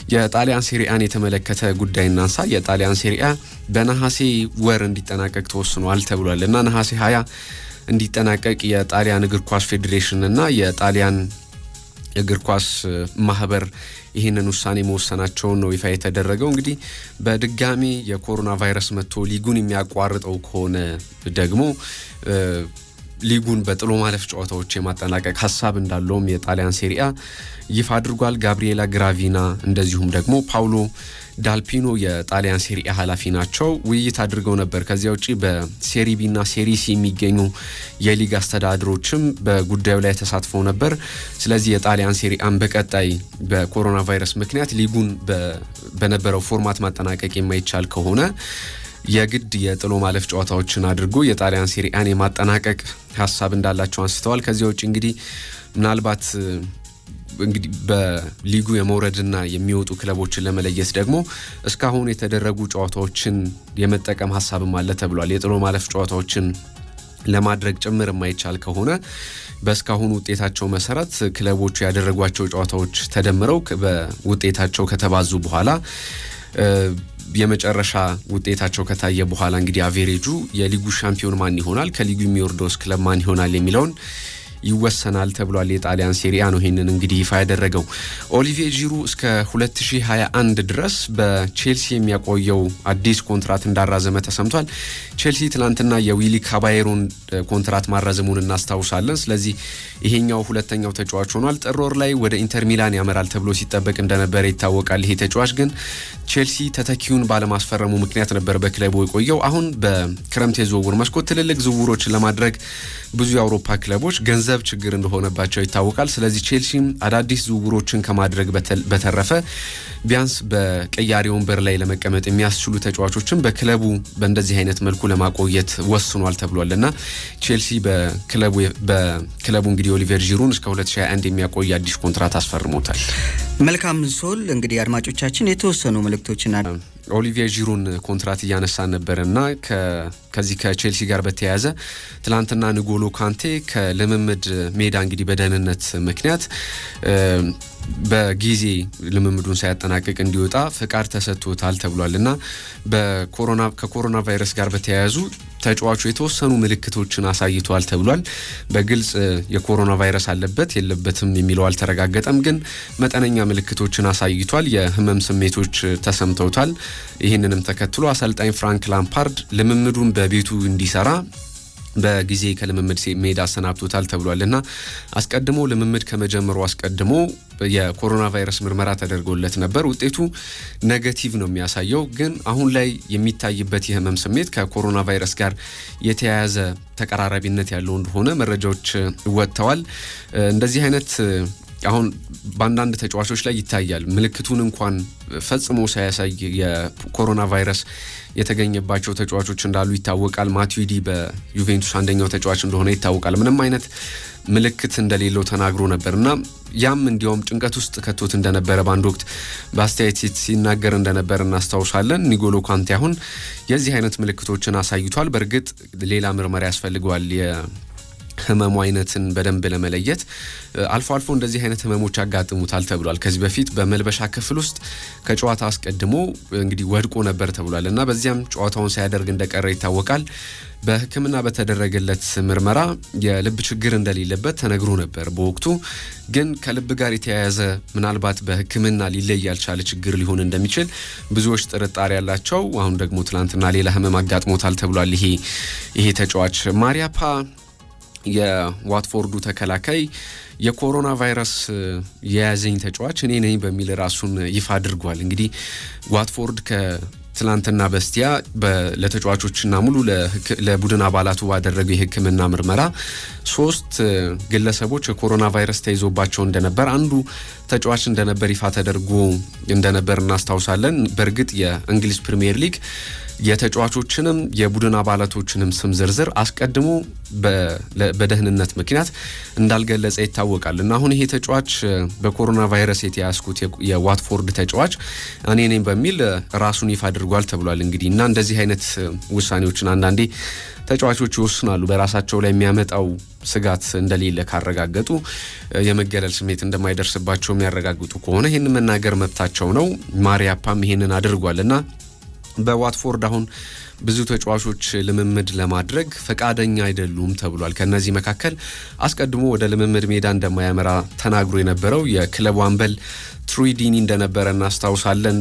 የጣሊያን ሴሪአን የተመለከተ ጉዳይ እናንሳ። የጣሊያን ሴሪአ በነሐሴ ወር እንዲጠናቀቅ ተወስኗል ተብሏልና ነሐሴ 20 እንዲጠናቀቅ የጣሊያን እግር ኳስ ፌዴሬሽን እና የጣሊያን እግር ኳስ ማህበር ይህንን ውሳኔ መወሰናቸው ነው ይፋ የተደረገው። እንግዲህ በድጋሚ የኮሮና ቫይረስ መጥቶ ሊጉን የሚያቋርጠው ከሆነ ደግሞ ሊጉን በጥሎ ማለፍ ጨዋታዎች የማጠናቀቅ ሐሳብ እንዳለውም የጣሊያን ሴሪአ ይፋ አድርጓል። ጋብሪኤላ ግራቪና እንደዚሁም ደግሞ ፓውሎ ዳልፒኖ የጣሊያን ሴሪአ ኃላፊ ናቸው ውይይት አድርገው ነበር። ከዚያ ውጪ በሴሪ ቢ እና ሴሪ ሲ የሚገኙ የሊግ አስተዳደሮችም በጉዳዩ ላይ ተሳትፈው ነበር። ስለዚህ የጣሊያን ሴሪአን በቀጣይ በኮሮና ቫይረስ ምክንያት ሊጉን በነበረው ፎርማት ማጠናቀቅ የማይቻል ከሆነ የግድ የጥሎ ማለፍ ጨዋታዎችን አድርጎ የጣሊያን ሴሪአን የማጠናቀቅ ሐሳብ እንዳላቸው አንስተዋል። ከዚያ ውጪ እንግዲህ ምናልባት እንግዲህ በሊጉ የመውረድና የሚወጡ ክለቦችን ለመለየት ደግሞ እስካሁን የተደረጉ ጨዋታዎችን የመጠቀም ሐሳብም አለ ተብሏል። የጥሎ ማለፍ ጨዋታዎችን ለማድረግ ጭምር የማይቻል ከሆነ በእስካሁን ውጤታቸው መሰረት ክለቦቹ ያደረጓቸው ጨዋታዎች ተደምረው በውጤታቸው ከተባዙ በኋላ የመጨረሻ ውጤታቸው ከታየ በኋላ እንግዲህ አቬሬጁ የሊጉ ሻምፒዮን ማን ይሆናል፣ ከሊጉ የሚወርደውስ ክለብ ማን ይሆናል የሚለውን ይወሰናል ተብሏል። የጣሊያን ሴሪአ ነው ይሄንን እንግዲህ ይፋ ያደረገው። ኦሊቪዬ ጂሩ እስከ 2021 ድረስ በቼልሲ የሚያቆየው አዲስ ኮንትራት እንዳራዘመ ተሰምቷል። ቼልሲ ትናንትና የዊሊ ካባየሮን ኮንትራት ማራዘሙን እናስታውሳለን። ስለዚህ ይሄኛው ሁለተኛው ተጫዋች ሆኗል። ጥር ወር ላይ ወደ ኢንተር ሚላን ያመራል ተብሎ ሲጠበቅ እንደነበረ ይታወቃል። ይሄ ተጫዋች ግን ቼልሲ ተተኪውን ባለማስፈረሙ ምክንያት ነበር በክለቡ የቆየው። አሁን በክረምት የዝውውር መስኮት ትልልቅ ዝውውሮችን ለማድረግ ብዙ የአውሮፓ ክለቦች ገንዘብ ችግር እንደሆነባቸው ይታወቃል። ስለዚህ ቼልሲም አዳዲስ ዝውውሮችን ከማድረግ በተረፈ ቢያንስ በቀያሪ ወንበር ላይ ለመቀመጥ የሚያስችሉ ተጫዋቾችን በክለቡ በእንደዚህ አይነት መልኩ ለማቆየት ወስኗል ተብሏልና ቼልሲ በክለቡ እንግዲህ ኦሊቪዬ ጂሩን እስከ 2021 የሚያቆይ አዲስ ኮንትራት አስፈርሞታል። መልካም ሶል እንግዲህ አድማጮቻችን የተወሰኑ መልእክቶችን ኦሊቪዬ ጂሩን ኮንትራት እያነሳን ነበርና ከዚህ ከቼልሲ ጋር በተያያዘ ትላንትና ንጎሎ ካንቴ ከልምምድ ሜዳ እንግዲህ በደህንነት ምክንያት በጊዜ ልምምዱን ሳያጠናቅቅ እንዲወጣ ፍቃድ ተሰጥቶታል ተብሏልና ከኮሮና ቫይረስ ጋር በተያያዙ ተጫዋቹ የተወሰኑ ምልክቶችን አሳይቷል ተብሏል። በግልጽ የኮሮና ቫይረስ አለበት የለበትም የሚለው አልተረጋገጠም፣ ግን መጠነኛ ምልክቶችን አሳይቷል። የህመም ስሜቶች ተሰምተውታል። ይህንንም ተከትሎ አሰልጣኝ ፍራንክ ላምፓርድ ልምምዱን በቤቱ እንዲሰራ በጊዜ ከልምምድ ሜዳ አሰናብቶታል ተብሏልና አስቀድሞ ልምምድ ከመጀመሩ አስቀድሞ የኮሮና ቫይረስ ምርመራ ተደርጎለት ነበር። ውጤቱ ኔጌቲቭ ነው የሚያሳየው። ግን አሁን ላይ የሚታይበት የህመም ስሜት ከኮሮና ቫይረስ ጋር የተያያዘ ተቀራራቢነት ያለው እንደሆነ መረጃዎች ወጥተዋል። እንደዚህ አይነት አሁን በአንዳንድ ተጫዋቾች ላይ ይታያል። ምልክቱን እንኳን ፈጽሞ ሳያሳይ የኮሮና ቫይረስ የተገኘባቸው ተጫዋቾች እንዳሉ ይታወቃል። ማቲዩዲ በዩቬንቱስ አንደኛው ተጫዋች እንደሆነ ይታወቃል። ምንም አይነት ምልክት እንደሌለው ተናግሮ ነበርና ያም እንዲያውም ጭንቀት ውስጥ ከቶት እንደነበረ በአንድ ወቅት በአስተያየት ሲናገር እንደነበር እናስታውሳለን። ኒጎሎ ካንቴ አሁን የዚህ አይነት ምልክቶችን አሳይቷል። በእርግጥ ሌላ ምርመራ ያስፈልገዋል ህመሙ አይነትን በደንብ ለመለየት። አልፎ አልፎ እንደዚህ አይነት ህመሞች ያጋጥሙታል ተብሏል። ከዚህ በፊት በመልበሻ ክፍል ውስጥ ከጨዋታ አስቀድሞ እንግዲህ ወድቆ ነበር ተብሏል እና በዚያም ጨዋታውን ሳያደርግ እንደቀረ ይታወቃል። በሕክምና በተደረገለት ምርመራ የልብ ችግር እንደሌለበት ተነግሮ ነበር በወቅቱ። ግን ከልብ ጋር የተያያዘ ምናልባት በሕክምና ሊለይ ያልቻለ ችግር ሊሆን እንደሚችል ብዙዎች ጥርጣሬ ያላቸው። አሁን ደግሞ ትላንትና ሌላ ህመም አጋጥሞታል ተብሏል። ይሄ ተጫዋች ማሪያፓ የዋትፎርዱ ተከላካይ የኮሮና ቫይረስ የያዘኝ ተጫዋች እኔ ነኝ በሚል ራሱን ይፋ አድርጓል። እንግዲህ ዋትፎርድ ከትላንትና በስቲያ ለተጫዋቾችና ሙሉ ለቡድን አባላቱ ባደረገው የሕክምና ምርመራ 3 ግለሰቦች የኮሮና ቫይረስ ተይዞባቸው እንደነበር አንዱ ተጫዋች እንደነበር ይፋ ተደርጎ እንደነበር እናስታውሳለን። በእርግጥ የእንግሊዝ ፕሪሚየር ሊግ የተጫዋቾችንም የቡድን አባላቶችንም ስም ዝርዝር አስቀድሞ በደህንነት ምክንያት እንዳልገለጸ ይታወቃል እና አሁን ይሄ ተጫዋች በኮሮና ቫይረስ የተያዝኩት የዋትፎርድ ተጫዋች እኔ ነኝ በሚል ራሱን ይፋ አድርጓል ተብሏል። እንግዲህ እና እንደዚህ አይነት ውሳኔዎችን አንዳንዴ ተጫዋቾች ይወስናሉ በራሳቸው ላይ የሚያመጣው ስጋት እንደሌለ ካረጋገጡ የመገለል ስሜት እንደማይደርስባቸው የሚያረጋግጡ ከሆነ ይሄንን መናገር መብታቸው ነው። ማሪያፓም ይሄንን አድርጓልና በዋትፎርድ አሁን ብዙ ተጫዋቾች ልምምድ ለማድረግ ፈቃደኛ አይደሉም ተብሏል። ከነዚህ መካከል አስቀድሞ ወደ ልምምድ ሜዳ እንደማያመራ ተናግሮ የነበረው የክለቡ አምበል ትሮይ ዲኒ እንደነበረ እናስታውሳለን።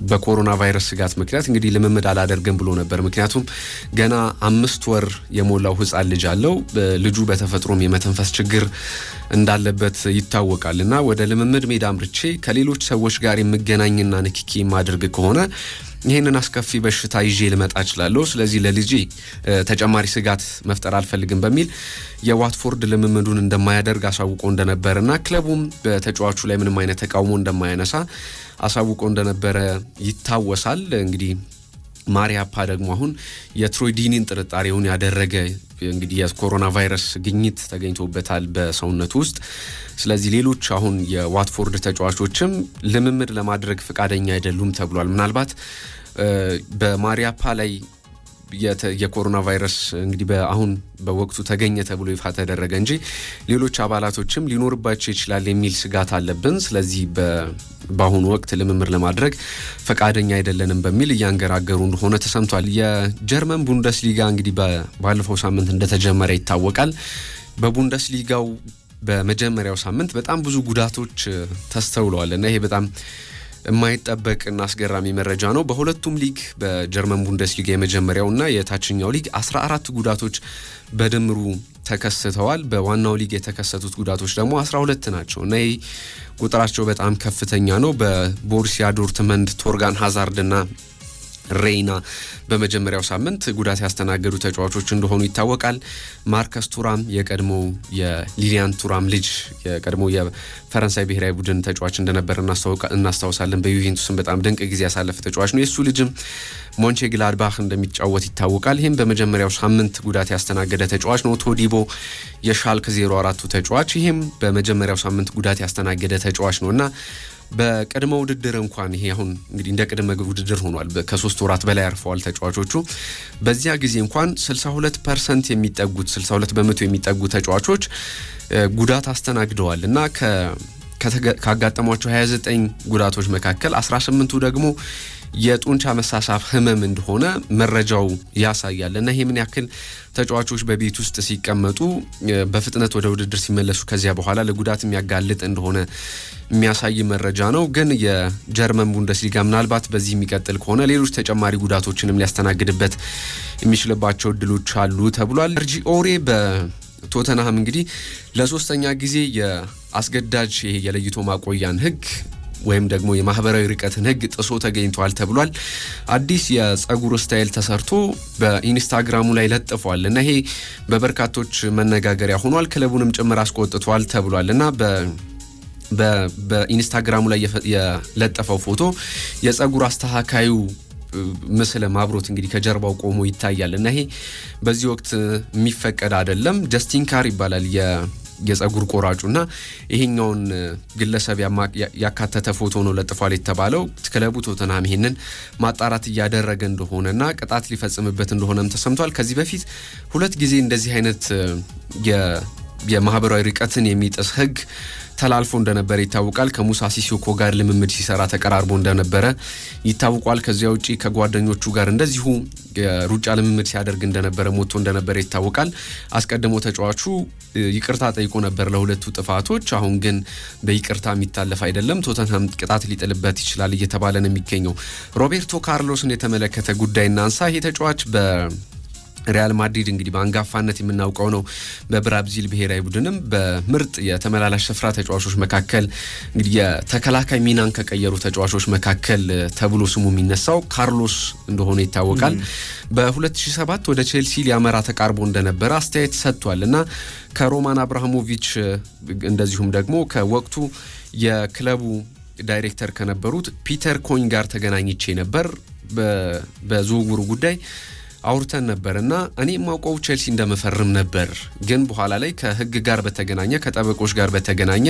በኮሮና ቫይረስ ስጋት ምክንያት እንግዲህ ልምምድ አላደርግም ብሎ ነበር። ምክንያቱም ገና 5 ወር የሞላው ህፃን ልጅ አለው። ልጁ በተፈጥሮም የመተንፈስ ችግር እንዳለበት ይታወቃልና ወደ ልምምድ ሜዳ አምርቼ ከሌሎች ሰዎች ጋር የምገናኝና ንክኪ ማድረግ ከሆነ ይሄንን አስከፊ በሽታ ይዤ ልመጣ እችላለሁ። ስለዚህ ለልጄ ተጨማሪ ስጋት መፍጠር አልፈልግም በሚል የዋትፎርድ ልምምዱን እንደማያደርግ አሳውቆ እንደነበረና ክለቡም በተጫዋቹ ላይ ምንም አይነት ተቃውሞ እንደማያነሳ አሳውቆ እንደነበረ ይታወሳል። እንግዲህ ማሪያፓ ደግሞ አሁን የትሮይ ዲኒን ጥርጣሬውን ያደረገ እንግዲህ የኮሮና ቫይረስ ግኝት ተገኝቶበታል በሰውነቱ ውስጥ። ስለዚህ ሌሎች አሁን የዋትፎርድ ተጫዋቾችም ልምምድ ለማድረግ ፈቃደኛ አይደሉም ተብሏል። ምናልባት በማሪያፓ ላይ የኮሮና ቫይረስ እንግዲህ አሁን በወቅቱ ተገኘ ተብሎ ይፋ ተደረገ እንጂ ሌሎች አባላቶችም ሊኖርባቸው ይችላል የሚል ስጋት አለብን። ስለዚህ በአሁኑ ወቅት ልምምድ ለማድረግ ፈቃደኛ አይደለንም በሚል እያንገራገሩ እንደሆነ ተሰምቷል። የጀርመን ቡንደስሊጋ እንግዲህ ባለፈው ሳምንት እንደተጀመረ ይታወቃል። በቡንደስሊጋው በመጀመሪያው ሳምንት በጣም ብዙ ጉዳቶች ተስተውለዋል እና ይሄ በጣም የማይጠበቅ እና አስገራሚ መረጃ ነው። በሁለቱም ሊግ በጀርመን ቡንደስሊጋ የመጀመሪያውና የታችኛው ሊግ 14 ጉዳቶች በድምሩ ተከስተዋል። በዋናው ሊግ የተከሰቱት ጉዳቶች ደግሞ 12 ናቸው እና ይህ ቁጥራቸው በጣም ከፍተኛ ነው። በቦሩሲያ ዶርትመንድ ቶርጋን ሃዛርድና ሬይና በመጀመሪያው ሳምንት ጉዳት ያስተናገዱ ተጫዋቾች እንደሆኑ ይታወቃል። ማርከስ ቱራም የቀድሞ የሊሊያን ቱራም ልጅ የቀድሞ የፈረንሳይ ብሔራዊ ቡድን ተጫዋች እንደነበር እናስታውሳለን። በዩቬንቱስም በጣም ድንቅ ጊዜ ያሳለፈ ተጫዋች ነው። የሱ ልጅም ሞንቼ ግላድባህ እንደሚጫወት ይታወቃል። ይህም በመጀመሪያው ሳምንት ጉዳት ያስተናገደ ተጫዋች ነው። ቶዲቦ የሻልክ 04ቱ ተጫዋች ይህም በመጀመሪያው ሳምንት ጉዳት ያስተናገደ ተጫዋች ነውና በቅድመ ውድድር እንኳን ይሄ አሁን እንግዲህ እንደ ቅድመ ውድድር ሆኗል። ከ3 ወራት በላይ አርፈዋል ተጫዋቾቹ። በዚያ ጊዜ እንኳን 62% የሚጠጉት 62 በመቶ የሚጠጉ ተጫዋቾች ጉዳት አስተናግደዋል እና ካጋጠሟቸው 29 ጉዳቶች መካከል 18ቱ ደግሞ የጡንቻ መሳሳብ ህመም እንደሆነ መረጃው ያሳያል እና ይሄ ምን ያክል ተጫዋቾች በቤት ውስጥ ሲቀመጡ በፍጥነት ወደ ውድድር ሲመለሱ ከዚያ በኋላ ለጉዳት የሚያጋልጥ እንደሆነ የሚያሳይ መረጃ ነው። ግን የጀርመን ቡንደስሊጋ ምናልባት በዚህ የሚቀጥል ከሆነ ሌሎች ተጨማሪ ጉዳቶችንም ሊያስተናግድበት የሚችልባቸው እድሎች አሉ ተብሏል። ሰርጂ ኦሬ በቶተንሃም እንግዲህ ለሶስተኛ ጊዜ የአስገዳጅ ይሄ የለይቶ ማቆያን ህግ ወይም ደግሞ የማህበራዊ ርቀትን ህግ ጥሶ ተገኝቷል ተብሏል። አዲስ የጸጉር ስታይል ተሰርቶ በኢንስታግራሙ ላይ ለጥፏል እና ይሄ በበርካቶች መነጋገሪያ ሆኗል። ክለቡንም ጭምር አስቆጥቷል ተብሏል እና በኢንስታግራሙ ላይ የለጠፈው ፎቶ የጸጉር አስተካካዩ ምስል ማብሮት እንግዲህ ከጀርባው ቆሞ ይታያል እና ይሄ በዚህ ወቅት የሚፈቀድ አይደለም። ጀስቲን ካር ይባላል የጸጉር ቆራጩና ይሄኛውን ግለሰብ ያካተተ ፎቶ ነው ለጥፏል የተባለው። ክለቡ ቶተንሃም ይሄንን ማጣራት እያደረገ እንደሆነና ቅጣት ሊፈጽምበት እንደሆነም ተሰምቷል። ከዚህ በፊት 2 ጊዜ እንደዚህ አይነት የማህበራዊ ርቀትን የሚጥስ ህግ ተላልፎ እንደነበረ ይታወቃል። ከሙሳ ሲሲኮ ጋር ልምምድ ሲሰራ ተቀራርቦ እንደነበረ ይታወቃል። ከዚያ ውጪ ከጓደኞቹ ጋር እንደዚሁ የሩጫ ልምምድ ሲያደርግ እንደነበረ ሞቶ እንደነበረ ይታወቃል። አስቀድሞ ተጫዋቹ ይቅርታ ጠይቆ ነበር ለሁለቱ ጥፋቶች። አሁን ግን በይቅርታ የሚታለፍ አይደለም። ቶተንሃም ቅጣት ሊጥልበት ይችላል እየተባለ ነው የሚገኘው። ሮቤርቶ ካርሎስን የተመለከተ ጉዳይ እናንሳ። ይሄ ተጫዋች ሪያል ማድሪድ እንግዲህ በአንጋፋነት የምናውቀው ነው። በብራዚል ብሔራዊ ቡድንም በምርጥ የተመላላሽ ስፍራ ተጫዋቾች መካከል እንግዲህ የተከላካይ ሚናን ከቀየሩ ተጫዋቾች መካከል ተብሎ ስሙ የሚነሳው ካርሎስ እንደሆነ ይታወቃል። በ2007 ወደ ቼልሲ ሊያመራ ተቃርቦ እንደነበረ አስተያየት ሰጥቷል እና ከሮማን አብራሃሞቪች እንደዚሁም ደግሞ ከወቅቱ የክለቡ ዳይሬክተር ከነበሩት ፒተር ኮኝ ጋር ተገናኝቼ ነበር። በዝውውሩ ጉዳይ አውርተን ነበርና እኔ ማውቀው ቼልሲ እንደመፈርም ነበር ግን በኋላ ላይ ከህግ ጋር በተገናኘ ከጠበቆች ጋር በተገናኘ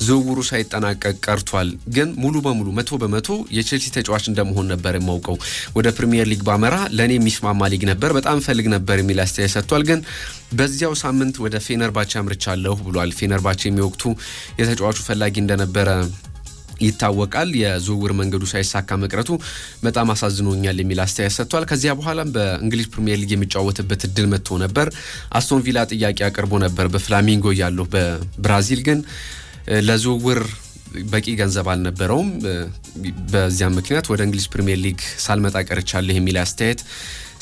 ዝውውሩ ሳይጠናቀቅ ቀርቷል ግን ሙሉ በሙሉ 100% የቼልሲ ተጫዋች እንደመሆን ነበር የማውቀው ወደ ፕሪሚየር ሊግ ባመራ ለኔ የሚስማማ ሊግ ነበር በጣም ፈልግ ነበር የሚል አስተያየት ሰጥቷል ግን በዚያው ሳምንት ወደ ፌነርባቼ አምርቻለሁ ብሏል ፌነርባቼ የሚወቅቱ የተጫዋቹ ፈላጊ እንደነበረ ይታወቃል የዝውውር መንገዱ ሳይሳካ መቅረቱ በጣም አሳዝኖኛል የሚል አስተያየት ሰጥቷል ከዚያ በኋላም በእንግሊዝ ፕሪሚየር ሊግ የሚጫወትበት እድል መጥቶ ነበር አስቶን ቪላ ጥያቄ አቅርቦ ነበር በፍላሚንጎ ያለው በብራዚል ግን ለዝውውር በቂ ገንዘብ አልነበረውም በዚያ ምክንያት ወደ እንግሊዝ ፕሪሚየር ሊግ ሳልመጣ ቀርቻለሁ የሚል አስተያየት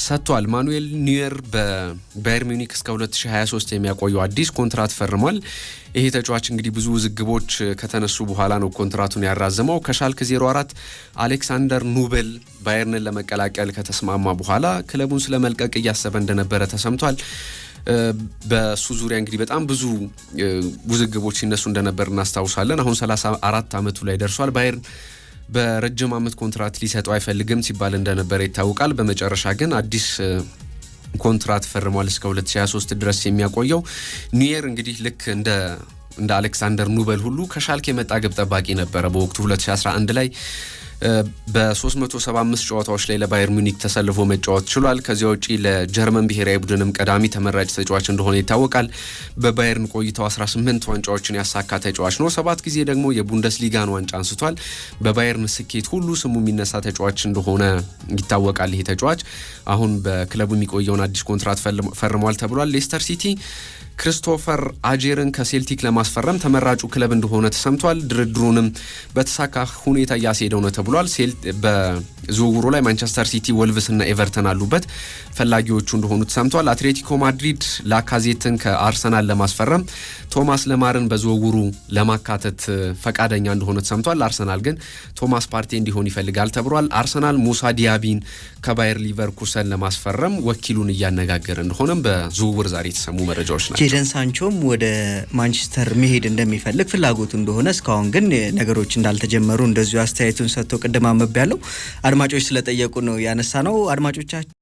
ሰጥቷል ማኑኤል ኒውየር በባየር ሚዩኒክ እስከ 2023 የሚያቆየው አዲስ ኮንትራት ፈርሟል ይሄ ተጫዋች እንግዲህ ብዙ ዝግቦች ከተነሱ በኋላ ነው ኮንትራቱን ያራዘመው ከሻልክ 04 አሌክሳንደር ኑቤል ባየርንን ለመቀላቀል ከተስማማ በኋላ ክለቡን ስለመልቀቅ እያሰበ እንደነበረ ተሰምቷል በሱ ዙሪያ እንግዲህ በጣም ብዙ ውዝግቦች ሲነሱ እንደነበር እናስታውሳለን አሁን 34 አመቱ ላይ ደርሷል ባየርን በረጅም አመት ኮንትራት ሊሰጠው አይፈልግም ሲባል እንደነበረ ይታወቃል በመጨረሻ ግን አዲስ ኮንትራት ፈርሟል እስከ 2023 ድረስ የሚያቆየው ኒውየር እንግዲህ ልክ እንደ አሌክሳንደር ኑቤል ሁሉ ከሻልክ የመጣ ግብ ጠባቂ ነበረ በወቅቱ 2011 ላይ በ375 ጨዋታዎች ላይ ለባየር ሚዩኒክ ተሰልፎ መጫወት ችሏል ከዚያ ውጪ ለጀርመን ብሔራዊ ቡድንም ቀዳሚ ተመራጭ ተጫዋች እንደሆነ ይታወቃል በባየርን ቆይታው 18 ዋንጫዎችን ያሳካ ተጫዋች ነው 7 ጊዜ ደግሞ የቡንደስሊጋን ዋንጫ አንስቷል በባየርን ስኬት ሁሉ ስሙ የሚነሳ ተጫዋች እንደሆነ ይታወቃል ይሄ ተጫዋች አሁን በክለቡ የሚቆየውን አዲስ ኮንትራት ፈርሟል ተብሏል ሌስተር ሲቲ ክሪስቶፈር አጄርን ከሴልቲክ ለማስፈረም ተመራጩ ክለብ እንደሆነ ተሰምቷል ድርድሩንም በተሳካ ሁኔታ ያስሄደው ነው ተብሏል በዝውውሩ ላይ ማንቸስተር ሲቲ ወልቭስ እና ኤቨርተን አሉበት ፈላጊዎቹ እንደሆኑ ተሰምቷል አትሌቲኮ ማድሪድ ላካዜትን ከአርሰናል ለማስፈረም ቶማስ ለማርን በዝውውሩ ለማካተት ፈቃደኛ እንደሆነ ተሰምቷል አርሰናል ግን ቶማስ ፓርቴ እንዲሆን ይፈልጋል ተብሏል አርሰናል ሙሳ ዲያቢን ከባየር ሊቨርኩሰን ለማስፈረም ወኪሉን እያነጋገረ እንደሆነም በዝውውር ዛሬ የተሰሙ መረጃዎች ናቸው ጄደን ሳንቾም ወደ ማንቸስተር መሄድ እንደሚፈልግ ፍላጎቱ እንደሆነ እስካሁን ግን ነገሮች እንዳልተጀመሩ እንደዚሁ አስተያየቱን ሰጥቶ ቅድም አመብ ያለው አድማጮች ስለጠየቁ ነው ያነሳ ነው አድማጮቻችን